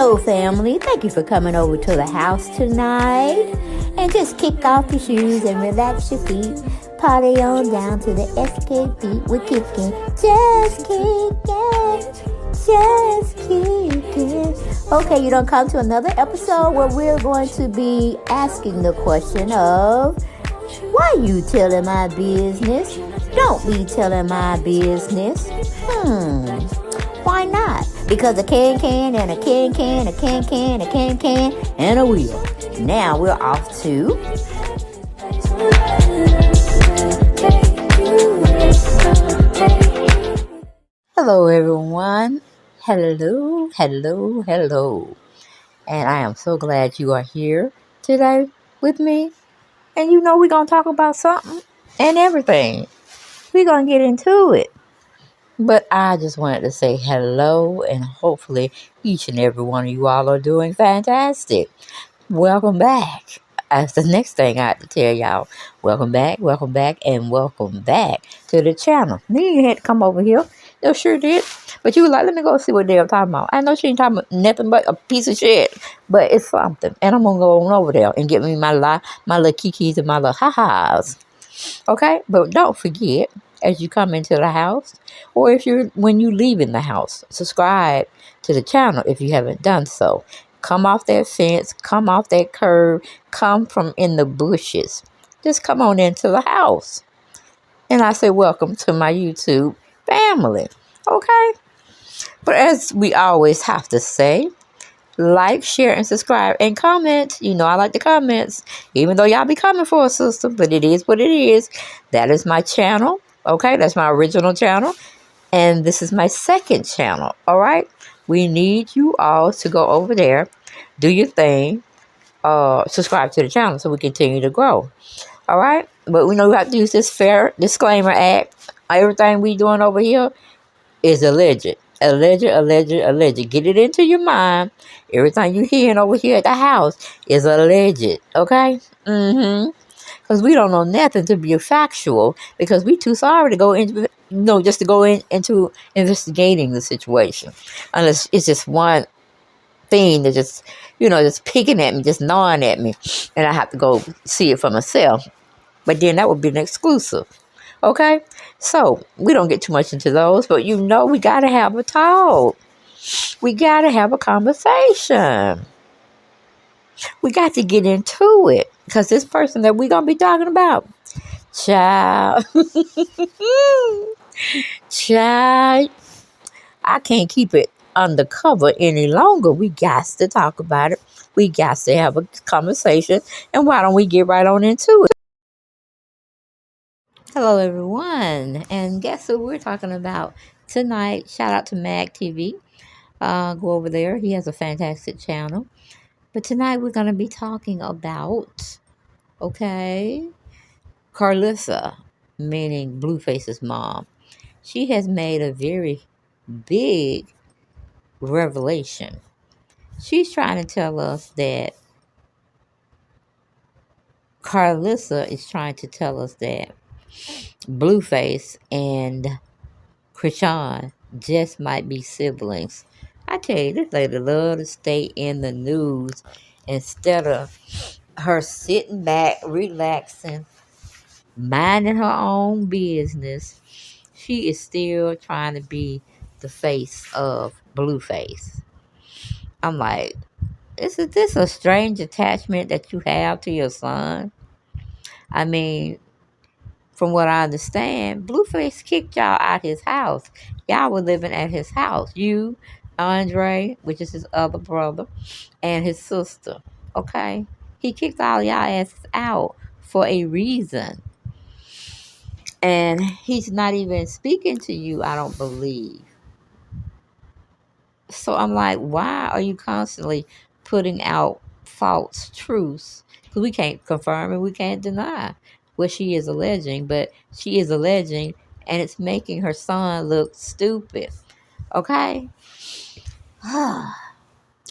Hello, family. Thank you for coming over to the house tonight. And just kick off your shoes and relax your feet. Party on down to the SK beat. We're kicking. Just kicking. Just kicking. Okay, you don't come to another episode where we're going to be asking the question of, why you telling my business? Don't be telling my business. Why not? Because a can and a can, a can, and a wheel. Now we're off to... Hello, everyone. Hello. And I am so glad you are here today with me. And you know we're going to talk about something and everything. We're going to get into it. But I just wanted to say hello, and hopefully each and every one of you all are doing fantastic. Welcome back. That's the next thing I have to tell y'all. Welcome back, and welcome back to the channel. Then you had to come over here. No, sure did. But you were like, let me go see what they're talking about. I know she ain't talking about nothing but a piece of shit. But it's something. And I'm going to go on over there and get me my little kikis and my little ha-has. Okay? But don't forget, as you come into the house, or when you leave in the house, subscribe to the channel if you haven't done so. Come off that fence, come off that curb, come from in the bushes. Just come on into the house. And I say welcome to my YouTube family. Okay? But as we always have to say, like, share, and subscribe, and comment. You know I like the comments, even though y'all be coming for a sister, but it is what it is. That is my channel. Okay, that's my original channel. And this is my second channel. All right? We need you all to go over there, do your thing, subscribe to the channel so we continue to grow. All right? But we know we have to use this fair disclaimer act. Everything we doing over here is alleged. Alleged. Get it into your mind. Everything you hearing over here at the house is alleged. Okay? Because we don't know nothing to be factual, because we too sorry to go into, just to go into investigating the situation. Unless it's just one thing that just picking at me, just gnawing at me, and I have to go see it for myself. But then that would be an exclusive. Okay? So, we don't get too much into those, but we got to have a talk. We got to have a conversation. We got to get into it, because this person that we're going to be talking about, child, I can't keep it undercover any longer. We got to talk about it. We got to have a conversation, and why don't we get right on into it? Hello, everyone, and guess who we're talking about tonight? Shout out to Mag TV. Go over there. He has a fantastic channel. But tonight we're going to be talking about, Karlissa, meaning BlueFace's mom. She has made a very big revelation. She's trying to tell us that Karlissa is trying to tell us that BlueFace and Chrisean just might be siblings. I tell you, this lady love to stay in the news instead of her sitting back, relaxing, minding her own business. She is still trying to be the face of BlueFace. I'm like, is this a strange attachment that you have to your son? I mean, from what I understand, BlueFace kicked y'all out his house. Y'all were living at his house. You, Andre, which is his other brother, and his sister. Okay? He kicked all y'all asses out for a reason. And he's not even speaking to you, I don't believe. So I'm like, why are you constantly putting out false truths? Because we can't confirm and we can't deny what she is alleging. But she is alleging, and it's making her son look stupid. Okay?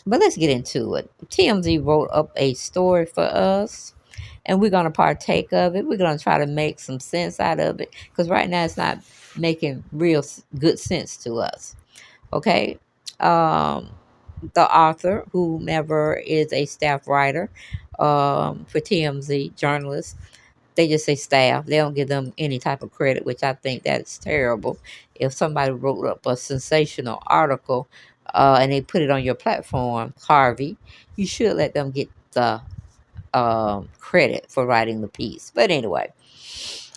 But let's get into it. TMZ wrote up a story for us, and we're going to partake of it. We're going to try to make some sense out of it, because right now it's not making real good sense to us. Okay? the author, whomever is a staff writer for TMZ, journalist, they just say staff. They don't give them any type of credit, which I think that's terrible. If somebody wrote up a sensational article and they put it on your platform, Harvey, you should let them get the credit for writing the piece. But anyway,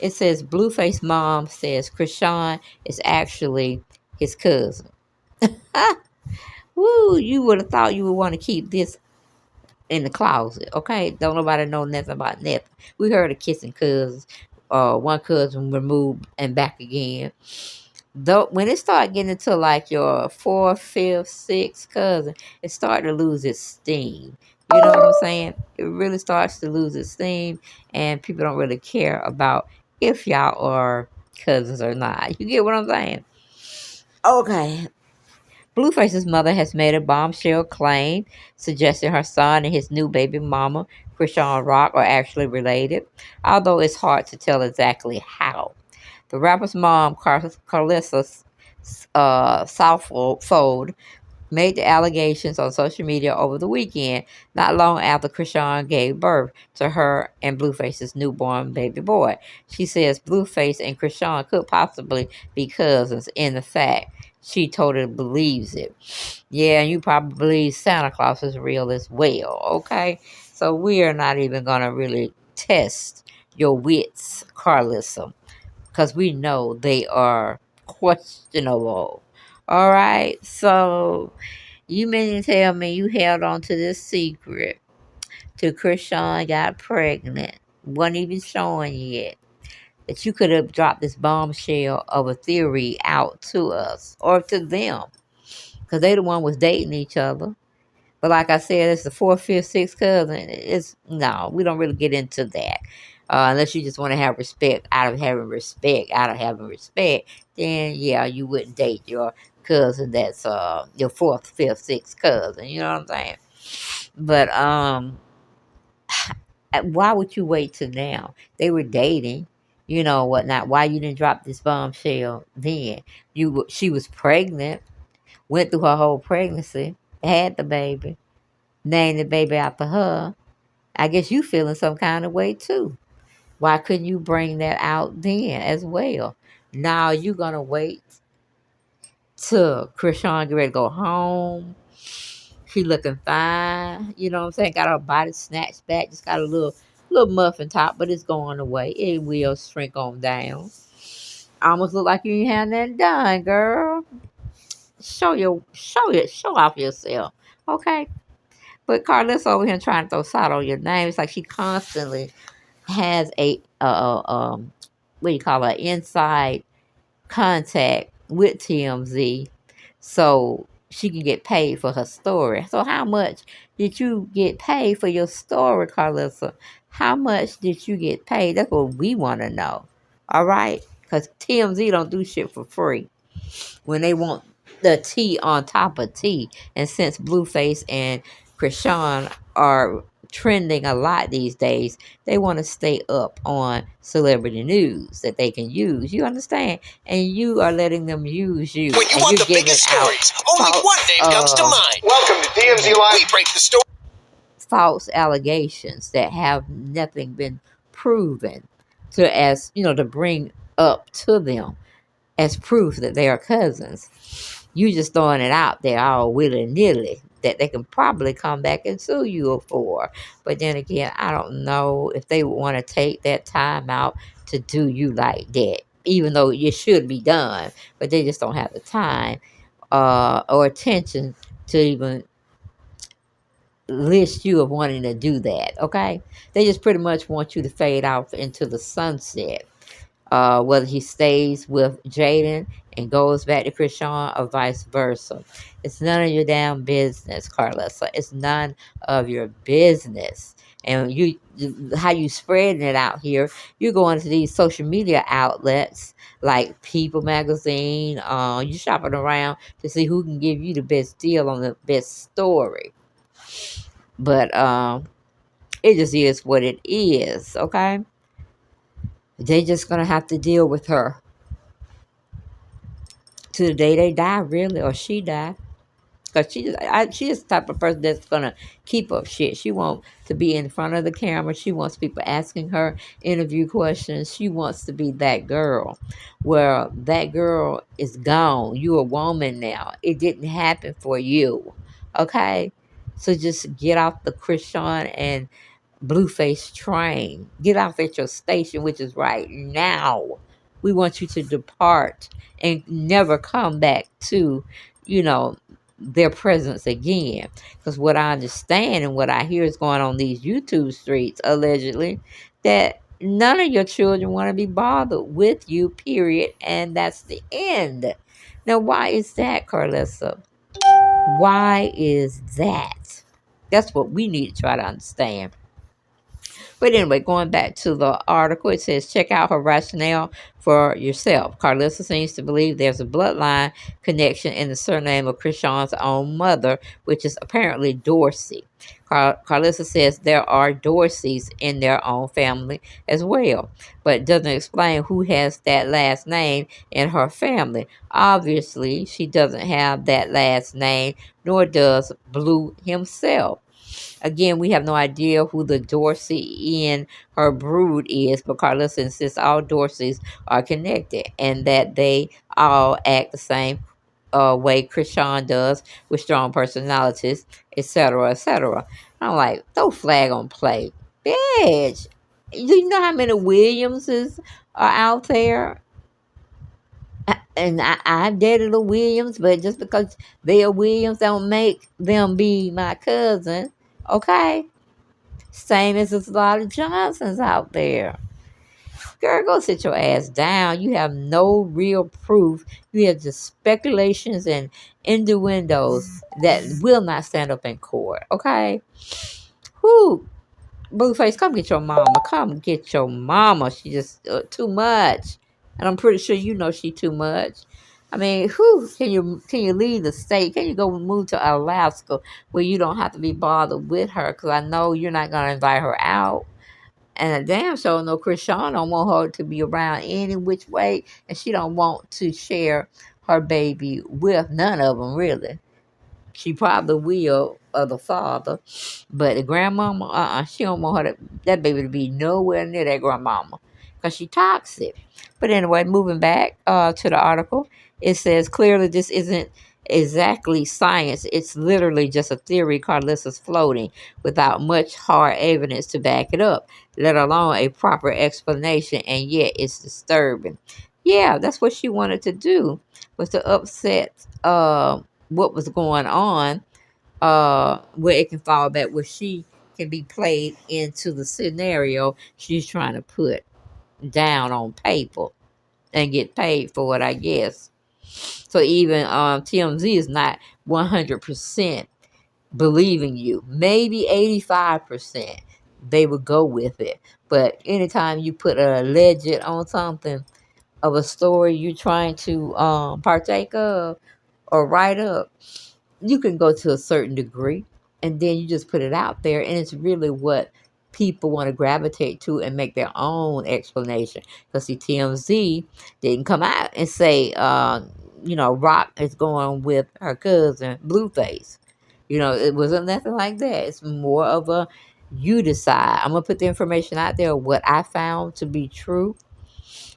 it says BlueFace mom says Chrisean is actually his cousin. Woo, you would have thought you would want to keep this in the closet, okay? Don't nobody know nothing about nothing. We heard of kissing cousins, one cousin removed and back again. Though when it started getting into like your fourth, fifth, sixth cousin, it started to lose its steam. You know what I'm saying? It really starts to lose its steam, and people don't really care about if y'all are cousins or not. You get what I'm saying? Okay. Blueface's mother has made a bombshell claim, suggesting her son and his new baby mama, Chrisean Rock, are actually related, although it's hard to tell exactly how. The rapper's mom, Karlissa Southfold, made the allegations on social media over the weekend, not long after Chrisean gave birth to her and Blueface's newborn baby boy. She says Blueface and Chrisean could possibly be cousins. In the fact, she totally believes it. Yeah, and you probably believe Santa Claus is real as well, okay? So we are not even going to really test your wits, Karlissa, because we know they are questionable. All right, so you mean to tell me you held on to this secret till Chrisean got pregnant? Wasn't even showing yet. That you could have dropped this bombshell of a theory out to us or to them. Because they the one was dating each other. But like I said, it's the fourth, fifth, sixth cousin. It's no, we don't really get into that. Unless you just want to have respect out of having respect, then yeah, you wouldn't date your cousin that's your fourth, fifth, sixth cousin. You know what I'm saying? But why would you wait till now? They were dating, you know whatnot. Why you didn't drop this bombshell then? She was pregnant, went through her whole pregnancy, had the baby, named the baby after her. I guess you feeling some kind of way too. Why couldn't you bring that out then as well? Now you gonna wait till Chrisean get ready to go home. She looking fine. You know what I'm saying? Got her body snatched back. Just got a little muffin top, but it's going away. It will shrink on down. Almost look like you ain't had nothing done, girl. Show off yourself. Okay? But Carlissa over here trying to throw salt on your name. It's like she constantly has a what do you call it, inside contact with TMZ, so she can get paid for her story. So how much did you get paid for your story, Carlissa? How much did you get paid? That's what we want to know. All right, because TMZ don't do shit for free when they want the tea on top of tea. And since Blueface and Chrisean are trending a lot these days, they want to stay up on celebrity news that they can use. You understand? And you are letting them use you. When you and want you're the biggest stories, only false, one name comes to mind. Welcome to TMZ Live. We break the story. False allegations that have nothing been proven to, as you know, to bring up to them as proof that they are cousins. You just throwing it out there all willy nilly that they can probably come back and sue you for. But then again, I don't know if they would want to take that time out to do you like that, even though it should be done, but they just don't have the time or attention to even list you of wanting to do that. Okay, they just pretty much want you to fade off into the sunset, whether he stays with Jaden and goes back to Chrisean or vice versa. It's none of your damn business, Karlissa. It's none of your business. And how you spreading it out here, you're going to these social media outlets like People Magazine. You shopping around to see who can give you the best deal on the best story. But it just is what it is, okay? They just gonna have to deal with her to the day they die, really, or she die. Because she is the type of person that's going to keep up shit. She wants to be in front of the camera. She wants people asking her interview questions. She wants to be that girl. Well, that girl is gone. You're a woman now. It didn't happen for you. Okay? So just get off the Chrisean and BlueFace train. Get off at your station, which is right now. We want you to depart and never come back to, you know, their presence again. Because what I understand and what I hear is going on these YouTube streets, allegedly, that none of your children want to be bothered with you, period. And that's the end. Now, why is that, Karlissa? Why is that? That's what we need to try to understand. But anyway, going back to the article, it says check out her rationale for yourself. Karlissa seems to believe there's a bloodline connection in the surname of Chrisean's own mother, which is apparently Dorsey. Karlissa says there are Dorseys in their own family as well, but doesn't explain who has that last name in her family. Obviously, she doesn't have that last name, nor does Blue himself. Again, we have no idea who the Dorsey in her brood is, but Karlissa insists all Dorseys are connected and that they all act the same way Chrisean does, with strong personalities, etc., etc. I'm like, throw flag on play. Bitch, do you know how many Williamses are out there? And I've dated a Williams, but just because they are Williams don't make them be my cousin. Okay? Same as there's a lot of Johnsons out there. Girl, go sit your ass down. You have no real proof. You have just speculations and innuendos that will not stand up in court. Okay? Who? BlueFace, come get your mama. Come get your mama. She just too much. And I'm pretty sure you know she too much. I mean, who can you leave the state? Can you go move to Alaska where you don't have to be bothered with her? Because I know you're not gonna invite her out. And a damn sure no Chrisean don't want her to be around any which way, and she don't want to share her baby with none of them really. She probably will of the father, but the grandmama, she don't want that baby to be nowhere near that grandmama because she toxic. But anyway, moving back to the article, it says clearly this isn't exactly science. It's literally just a theory Carlissa's floating without much hard evidence to back it up, let alone a proper explanation, and yet it's disturbing. Yeah, that's what she wanted to do, was to upset what was going on, where it can fall back, where she can be played into the scenario she's trying to put down on paper and get paid for it, I guess. So even TMZ is not 100% believing you. Maybe 85% they would go with it. But anytime you put a alleged on something of a story you're trying to partake of or write up, you can go to a certain degree and then you just put it out there, and it's really what people want to gravitate to and make their own explanation. Because see, TMZ didn't come out and say Rock is going with her cousin Blueface. It wasn't nothing like that. It's more of a, you decide. I'm gonna put the information out there, what I found to be true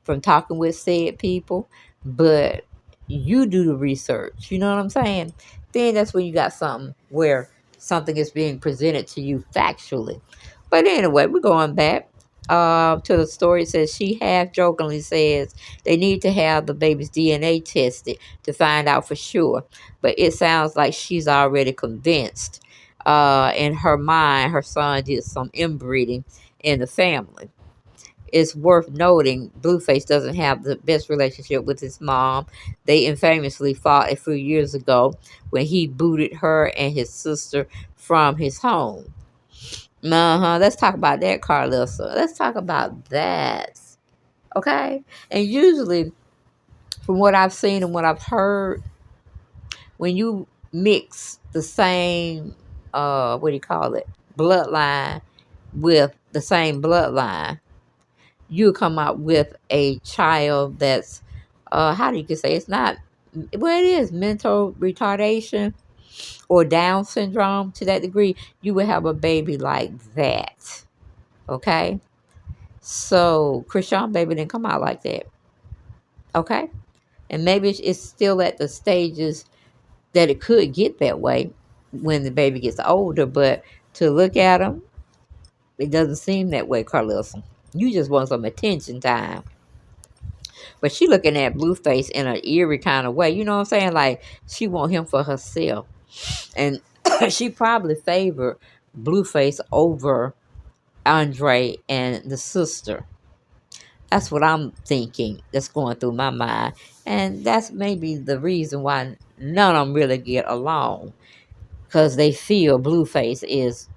from talking with said people, but you do the research. You know what I'm saying? Then that's when you got something where something is being presented to you factually. But anyway, we're going back to the story. It says she half jokingly says they need to have the baby's DNA tested to find out for sure. But it sounds like she's already convinced. In her mind, her son did some inbreeding in the family. It's worth noting BlueFace doesn't have the best relationship with his mom. They infamously fought a few years ago when he booted her and his sister from his home. Let's talk about that, Karlissa. Let's talk about that. Okay? And usually, from what I've seen and what I've heard, when you mix the same, what do you call it, bloodline with the same bloodline, you come out with a child that's how do you say, it's not, well, it is mental retardation, or Down syndrome to that degree, you would have a baby like that. Okay? So, Chrisean baby didn't come out like that. Okay? And maybe it's still at the stages that it could get that way when the baby gets older, but to look at him, it doesn't seem that way, Karlissa. You just want some attention time. But she looking at BlueFace in an eerie kind of way. You know what I'm saying? Like, she want him for herself. And she probably favored BlueFace over Andre and the sister. That's what I'm thinking. That's going through my mind. And that's maybe the reason why none of them really get along. Because they feel BlueFace is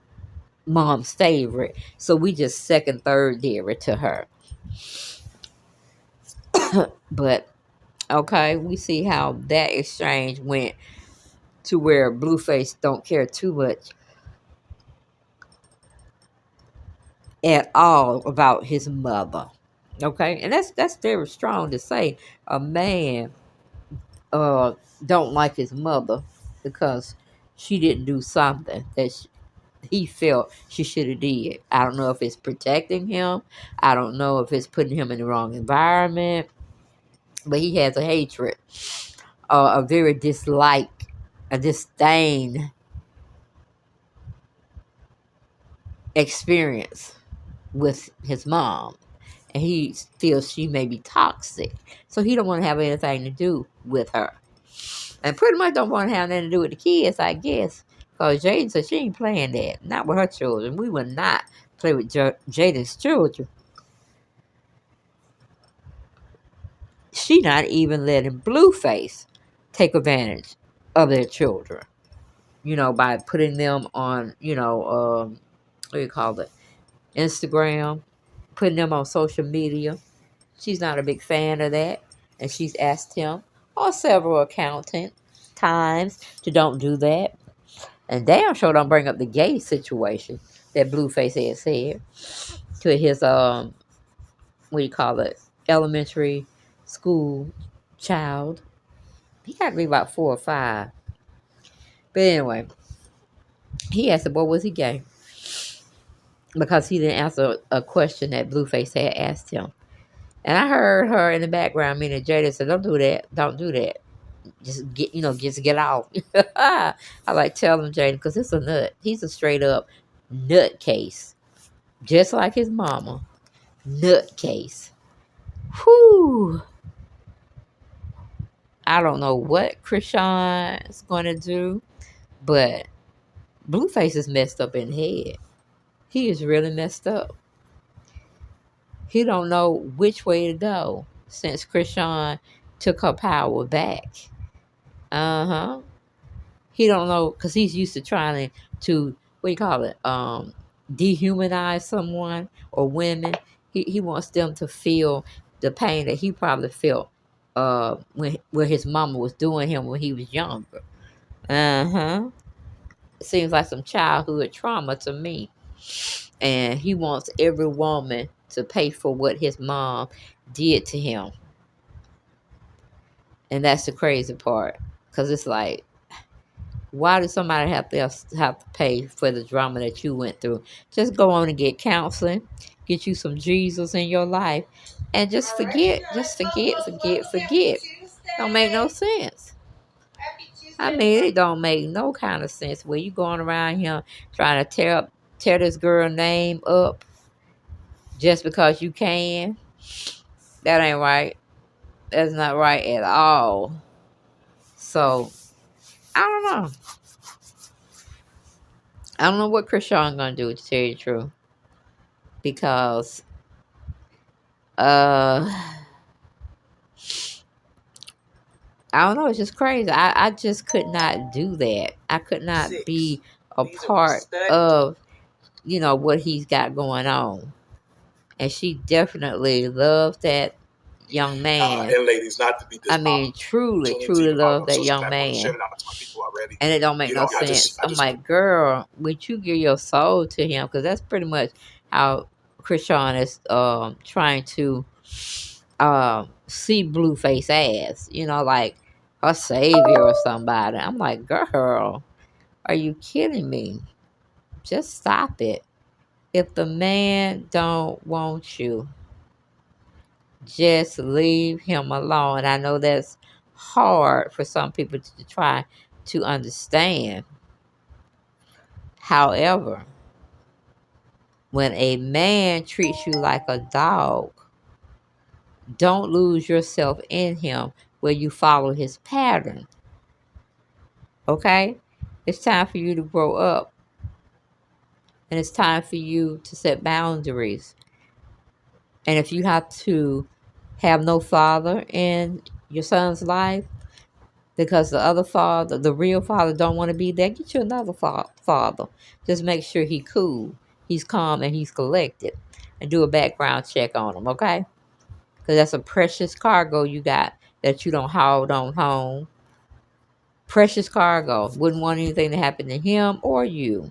mom's favorite. So we just second, third dairy to her. But, okay, we see how that exchange went to where BlueFace don't care too much at all about his mother. Okay, and that's very strong to say. A man uh don't like his mother because she didn't do something that he felt she should have did. I don't know if it's protecting him. I don't know if it's putting him in the wrong environment. But he has a hatred, a very dislike, a disdain experience with his mom, and he feels she may be toxic, so he don't want to have anything to do with her, and pretty much don't want to have nothing to do with the kids, I guess, because Jaden said she ain't playing that, not with her children. We would not play with Jaden's children. She not even letting BlueFace take advantage of their children, by putting them on, what do you call it, Instagram, putting them on social media. She's not a big fan of that, and she's asked him on several accountant times to don't do that. And damn sure don't bring up the gay situation that BlueFace had said to his what do you call it, elementary school child. He had to be about 4 or 5. But anyway, he asked him, "What was he gay?" Because he didn't answer a question that BlueFace had asked him. And I heard her in the background, meaning Jada said, "Don't do that. Don't do that. Just get out." I like telling Jaden because it's a nut. He's a straight up nut case, just like his mama. Nut case. Whew. I don't know what Chrisean is going to do, but BlueFace is messed up in the head. He is really messed up. He don't know which way to go since Chrisean took her power back. Uh-huh. He don't know because he's used to trying to what do you call it? Dehumanize someone or women. He wants them to feel the pain that he probably felt when where his mama was doing him when he was younger. Uh-huh. Seems like some childhood trauma to me. And he wants every woman to pay for what his mom did to him. And that's the crazy part. Because it's like, why does somebody have to pay for the drama that you went through? Just go on and get counseling, get you some Jesus in your life, and just forget. Just forget. Don't make no sense. I mean, it don't make no kind of sense where you going around here trying to tear this girl name up just because you can. That ain't right. That's not right at all. So I don't know. I don't know what Chrisean gonna do, to tell you the truth, because I don't know. It's just crazy. I just could not do that. I could not be a part of what he's got going on, and she definitely loves that young man. And ladies, not to be I mean, truly love that young man. And it don't make no sense. I'm like, girl, would you give your soul to him? Because that's pretty much how Chrisean is trying to see BlueFace as. Like, a savior or somebody. I'm like, girl, are you kidding me? Just stop it. If the man don't want you, just leave him alone. I know that's hard for some people to try to understand. However, when a man treats you like a dog, don't lose yourself in him where you follow his pattern. Okay? It's time for you to grow up. And it's time for you to set boundaries. And if you have to have no father in your son's life because the other father, the real father, don't want to be there, get you another father. Just make sure he's cool, he's calm, and he's collected. And do a background check on him, okay? Because that's a precious cargo you got that you don't haul on home. Precious cargo. Wouldn't want anything to happen to him or you.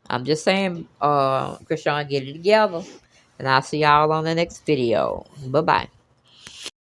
I'm just saying, Chrisean, get it together. And I'll see y'all on the next video. Bye-bye.